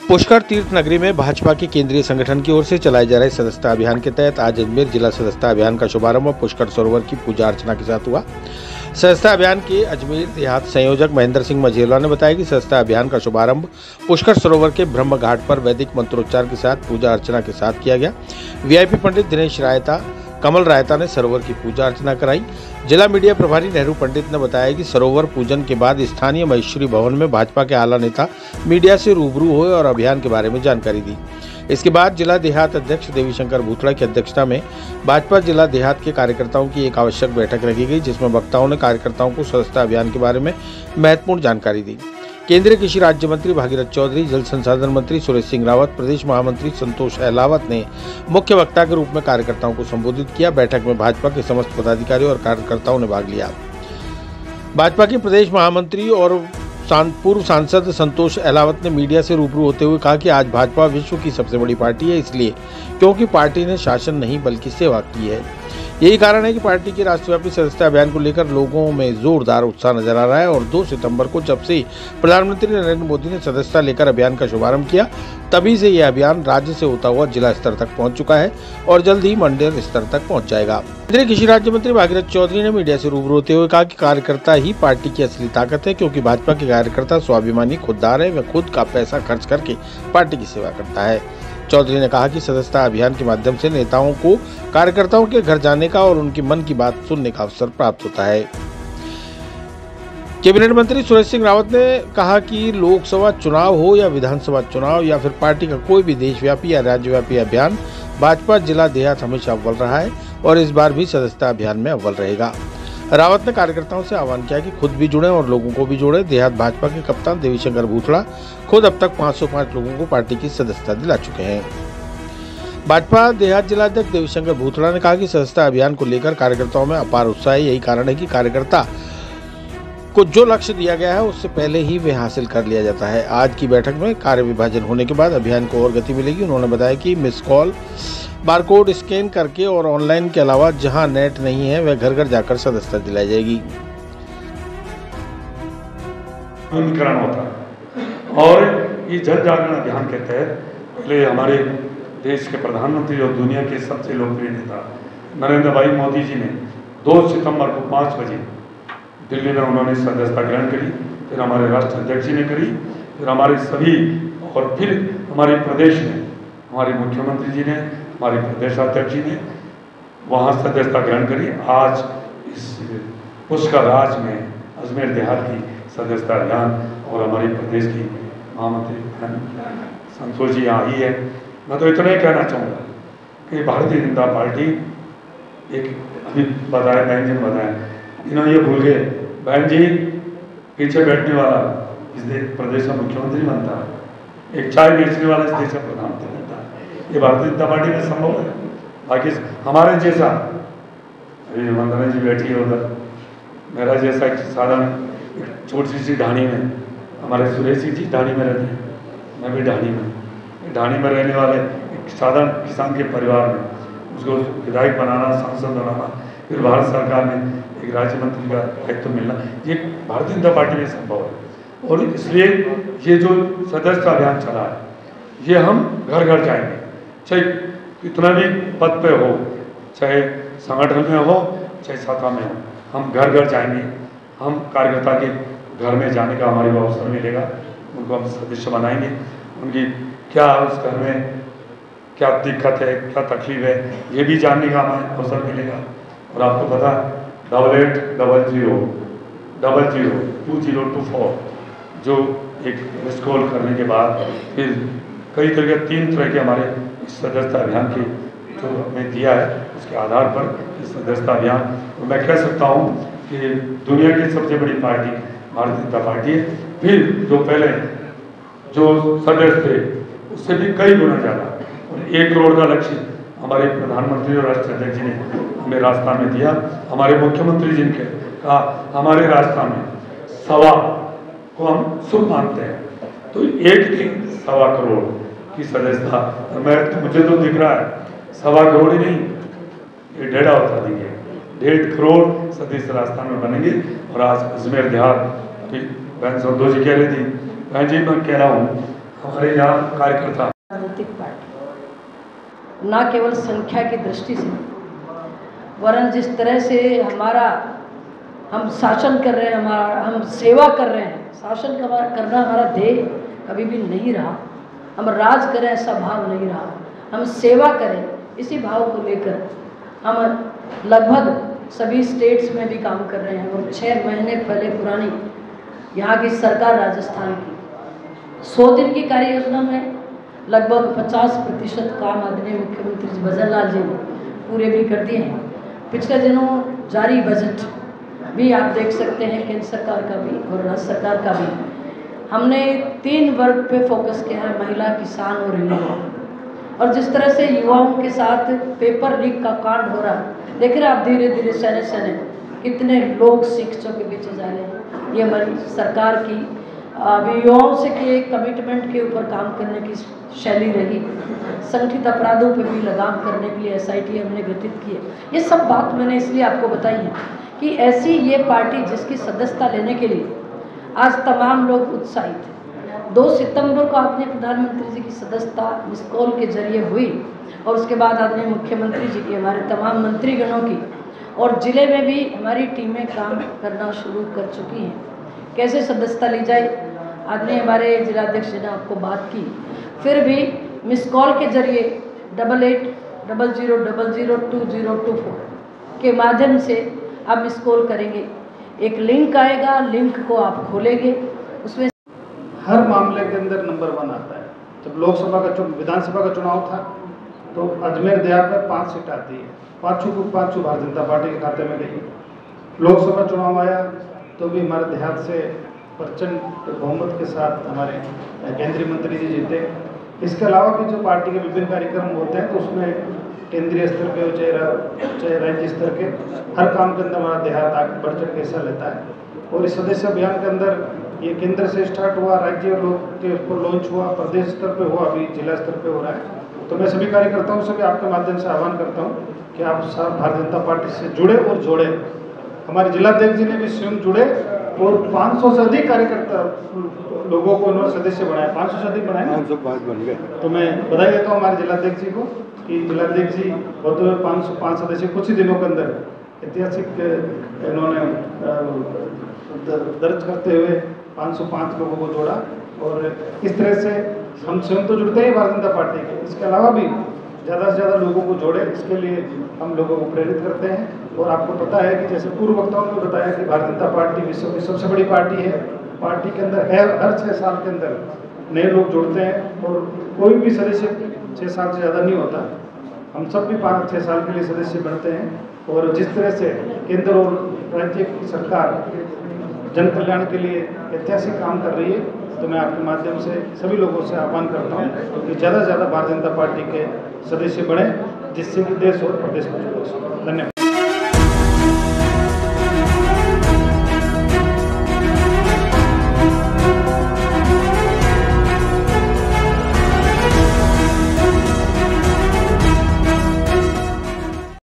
पुष्कर तीर्थ नगरी में भाजपा के केंद्रीय संगठन की ओर से चलाए जा रहे सदस्यता अभियान के तहत आज अजमेर जिला सदस्यता अभियान का शुभारंभ पुष्कर सरोवर की पूजा अर्चना के साथ हुआ। सदस्यता अभियान के अजमेर देहात संयोजक महेंद्र सिंह मझेलवा ने बताया कि सदस्यता अभियान का शुभारंभ पुष्कर सरोवर के ब्रह्म घाट पर वैदिक मंत्रोच्चार के साथ पूजा अर्चना के साथ किया गया। वीआईपी पंडित दिनेश रायता कमल रायता ने सरोवर की पूजा अर्चना कराई। जिला मीडिया प्रभारी नेहरू पंडित ने बताया कि सरोवर पूजन के बाद स्थानीय महेश्वरी भवन में भाजपा के आला नेता मीडिया से रूबरू हुए और अभियान के बारे में जानकारी दी। इसके बाद जिला देहात अध्यक्ष देवीशंकर भूतड़ा की अध्यक्षता में भाजपा जिला देहात के कार्यकर्ताओं की एक आवश्यक बैठक रखी गई, जिसमें वक्ताओं ने कार्यकर्ताओं को सदस्यता अभियान के बारे में महत्वपूर्ण जानकारी दी। केंद्रीय कृषि राज्य मंत्री भागीरथ चौधरी, जल संसाधन मंत्री सुरेश सिंह रावत, प्रदेश महामंत्री संतोष अहलावत ने मुख्य वक्ता के रूप में कार्यकर्ताओं को संबोधित किया। बैठक में भाजपा के समस्त पदाधिकारियों और कार्यकर्ताओं ने भाग लिया। भाजपा के प्रदेश महामंत्री और पूर्व सांसद संतोष अहलावत ने मीडिया से रूबरू होते हुए कहा कि आज भाजपा विश्व की सबसे बड़ी पार्टी है, इसलिए क्योंकि पार्टी ने शासन नहीं बल्कि सेवा की है। यही कारण है कि पार्टी के राष्ट्रव्यापी सदस्यता अभियान को लेकर लोगों में जोरदार उत्साह नजर आ रहा है और 2 सितंबर को जब से प्रधानमंत्री नरेंद्र मोदी ने सदस्यता लेकर अभियान का शुभारंभ किया, तभी से यह अभियान राज्य से होता हुआ जिला स्तर तक पहुंच चुका है और जल्द ही मंडल स्तर तक पहुंच जाएगा। केंद्रीय कृषि राज्य मंत्री भागीरथ चौधरी ने मीडिया से रूबरू होते हुए कहा कि कार्यकर्ता ही पार्टी की असली ताकत है, क्योंकि भाजपा के कार्यकर्ता स्वाभिमानी, खुददार है। वह खुद का पैसा खर्च करके पार्टी की सेवा करता है। चौधरी ने कहा कि सदस्यता अभियान के माध्यम से नेताओं को कार्यकर्ताओं के घर जाने का और उनकी मन की बात सुनने का अवसर प्राप्त होता है। कैबिनेट मंत्री सुरेश सिंह रावत ने कहा कि लोकसभा चुनाव हो या विधानसभा चुनाव या फिर पार्टी का कोई भी देशव्यापी या राज्यव्यापी अभियान, भाजपा जिला देहात हमेशा अव्वल रहा है और इस बार भी सदस्यता अभियान में अव्वल रहेगा। रावत ने कार्यकर्ताओं से आह्वान किया कि खुद भी जुड़े और लोगों को भी जोड़े। देहात भाजपा के कप्तान देवीशंकर भूतड़ा खुद अब तक 505 लोगों को पार्टी की सदस्यता दिला चुके हैं। भाजपा देहात जिला अध्यक्ष देवीशंकर भूतड़ा ने कहा कि सदस्यता अभियान को लेकर कार्यकर्ताओं में अपार उत्साह है। यही कारण है कि कार्यकर्ता को जो लक्ष्य दिया गया है उससे पहले ही वे हासिल कर लिया जाता है। आज की बैठक में कार्य विभाजन होने के बाद अभियान को और गति मिलेगी। उन्होंने बताया कि मिस कॉल, बारकोड स्कैन करके और ऑनलाइन के अलावा जहां नेट नहीं है वह घर घर जाकर सदस्यता दिलाई जाएगी। पंजीकरण होता है और ये जन जागरण अभियान के तहत पहले हमारे देश के प्रधानमंत्री और दुनिया के सबसे लोकप्रिय नेता नरेंद्र भाई मोदी जी ने 2 सितंबर को 5 बजे दिल्ली में उन्होंने सदस्यता ग्रहण करी, फिर हमारे राष्ट्र अध्यक्ष जी ने करी, फिर हमारे सभी और फिर हमारे प्रदेश में हमारे मुख्यमंत्री जी ने, हमारे प्रदेशाध्यक्ष जी ने वहाँ सदस्यता ग्रहण करी। आज इस पुष्कर राज में अजमेर देहात की सदस्यता अभियान और हमारे प्रदेश की महामंत्री संतोष जी यहाँ आई है। मैं तो इतना ही कहना चाहूँगा कि भारतीय जनता पार्टी एक अभी बताया, बहन जी ने बताया, इन्होंने ये भूल गए, बहन जी पीछे बैठने वाला इस प्रदेश का मुख्यमंत्री बनता है, एक चाय बेचने वाला इस देश का प्रधानमंत्री बनता है। ये भारतीय जनता पार्टी में संभव है। बाकी हमारे जैसा, अभी वंदना जी बैठी है उधर, मेरा जैसा एक साधारण छोटी सी ढाणी में, हमारे सुरेश जी ढाणी में रहते हैं, मैं भी ढाणी में रहने वाले एक साधारण किसान के परिवार में उसको विधायक बनाना, सांसद बनाना, फिर भारत सरकार में एक राज्य मंत्री का दायित्व मिलना, ये भारतीय जनता पार्टी में संभव है। और इसलिए ये जो सदस्यता अभियान चला है, ये हम घर घर जाएंगे, चाहे कितना भी पद पे हो, चाहे संगठन में हो, चाहे शाखा में हो, हम घर घर जाएंगे। हम कार्यकर्ता के घर में जाने का हमारे को अवसर मिलेगा, उनको हम सदस्य बनाएंगे, उनकी क्या उस घर में क्या दिक्कत है, क्या तकलीफ है, ये भी जानने का हमें अवसर मिलेगा। और आपको पता 8800002024 जो एक मिस कॉल करने के बाद फिर कई तरह के 3 तरह के हमारे इस सदस्यता अभियान के जो हमें दिया है, उसके आधार पर इस सदस्यता अभियान मैं कह सकता हूँ कि दुनिया की सबसे बड़ी पार्टी भारतीय जनता पार्टी है। फिर जो पहले जो सदस्य थे उससे भी कई गुना ज़्यादा, और 1 करोड़ का लक्ष्य हमारे प्रधानमंत्री और राष्ट्र अध्यक्ष जी ने हमें राजस्थान में दिया। हमारे मुख्यमंत्री जी ने कहा हमारे राजस्थान में 1.25 को हम शुभ मानते हैं, तो 1 नहीं 1.25 करोड़ की सदस्यता। मुझे तो दिख रहा है 1.25 करोड़ ही नहीं, ये 1.5 होता दिखे, 1.5 करोड़ सदस्य राजस्थान में बनेंगे। और आज अजमेर देहात, अभी बहन संतोष जी कह रही थी, बहन जी मैं कह रहा हूँ हमारे यहाँ कार्यकर्ता राजनीतिक पार्टी न केवल संख्या की दृष्टि से वरन जिस तरह से हम शासन कर रहे हैं, हम सेवा कर रहे हैं। शासन करना हमारा ध्येय कभी भी नहीं रहा। हम राज करें ऐसा भाव नहीं रहा, हम सेवा करें इसी भाव को लेकर हम लगभग सभी स्टेट्स में भी काम कर रहे हैं। और 6 महीने पहले पुरानी यहाँ की सरकार राजस्थान की 100 दिन की कार्य योजना में लगभग 50% काम आदरणीय मुख्यमंत्री जी भजन लाल जी ने पूरे भी कर दिए हैं। पिछले दिनों जारी बजट भी आप देख सकते हैं, केंद्र सरकार का भी और राज्य सरकार का भी। हमने 3 वर्ग पे फोकस किया है, महिला, किसान और युवा। और जिस तरह से युवाओं के साथ पेपर लीक का कांड हो रहा है, देख रहे हैं आप धीरे धीरे सने कितने लोग शिक्षकों के पीछे जा रहे हैं। ये हमारी सरकार की युवाओं से किए कमिटमेंट के ऊपर काम करने की शैली रही। संगठित अपराधों पर भी लगाम करने के लिए SIT हमने गठित की है। ये सब बात मैंने इसलिए आपको बताई है कि ऐसी ये पार्टी जिसकी सदस्यता लेने के लिए आज तमाम लोग उत्साहित हैं। 2 सितंबर को आपने प्रधानमंत्री जी की सदस्यता मिस कॉल के जरिए हुई और उसके बाद आदरणीय मुख्यमंत्री जी की, हमारे तमाम मंत्रीगणों की और ज़िले में भी हमारी टीमें काम करना शुरू कर चुकी हैं। कैसे सदस्यता ली जाए, आदरणीय हमारे जिलाध्यक्ष ने आपको बात की। फिर भी मिस कॉल के जरिए 8800002024 के माध्यम से आप मिस कॉल करेंगे, एक लिंक आएगा, लिंक को आप खोलेंगे, उसमें हर मामले के अंदर नंबर 1 आता है। जब लोकसभा का विधानसभा का चुनाव था तो अजमेर देहात में 5 सीट आती है, 5 भारतीय जनता पार्टी के खाते में गई। लोकसभा चुनाव आया तो भी हमारे देहात से प्रचंड बहुमत के साथ हमारे केंद्रीय मंत्री जी जीते। इसके अलावा भी जो पार्टी के विभिन्न कार्यक्रम होते हैं तो उसमें केंद्रीय स्तर पे चाहे राज्य स्तर के हर काम के अंदर हमारा देहात आगे बढ़ चढ़ के हिस्सा लेता है। और इस सदस्य अभियान के अंदर ये केंद्र से स्टार्ट हुआ, राज्य के ऊपर लॉन्च हुआ, प्रदेश स्तर पे हुआ, अभी जिला स्तर पे हो रहा है। तो मैं सभी कार्यकर्ताओं से भी आपके माध्यम से आह्वान करता हूँ कि आप सब भारतीय जनता पार्टी से जुड़े और जोड़े। हमारे जिलाध्यक्ष जी ने भी स्वयं जुड़े और 500 से अधिक कार्यकर्ता लोगों को उन्होंने सदस्य बनाया, 500 से अधिक बनाए, 505 बन गए। तो मैं बधाई देता हूँ हमारे जिलाध्यक्ष जी को कि जिलाध्यक्ष जी होते हुए 505 सदस्य कुछ ही दिनों के अंदर ऐतिहासिक इन्होंने दर्ज करते हुए 505 लोगों को जोड़ा। और इस तरह से हम स्वयं तो जुड़ते हैं भारतीय जनता पार्टी के, इसके अलावा भी ज़्यादा से ज़्यादा लोगों को जोड़े, इसके लिए हम लोगों को प्रेरित करते हैं। और आपको पता है कि जैसे पूर्व वक्ताओं ने बताया कि भारतीय जनता पार्टी विश्व की सबसे बड़ी पार्टी है। पार्टी के अंदर हर 6 साल के अंदर नए लोग जुड़ते हैं और कोई भी सदस्य 6 साल से ज़्यादा नहीं होता। हम सब भी 5-6 साल के लिए सदस्य बनते हैं। और जिस तरह से केंद्र और राज्य की सरकार जन कल्याण के लिए ऐतिहासिक काम कर रही है, तो मैं आपके माध्यम से सभी लोगों से आह्वान करता हूँ कि ज़्यादा से ज़्यादा भारतीय जनता पार्टी के सदस्य बने, जिससे कि देश और प्रदेश में। धन्यवाद।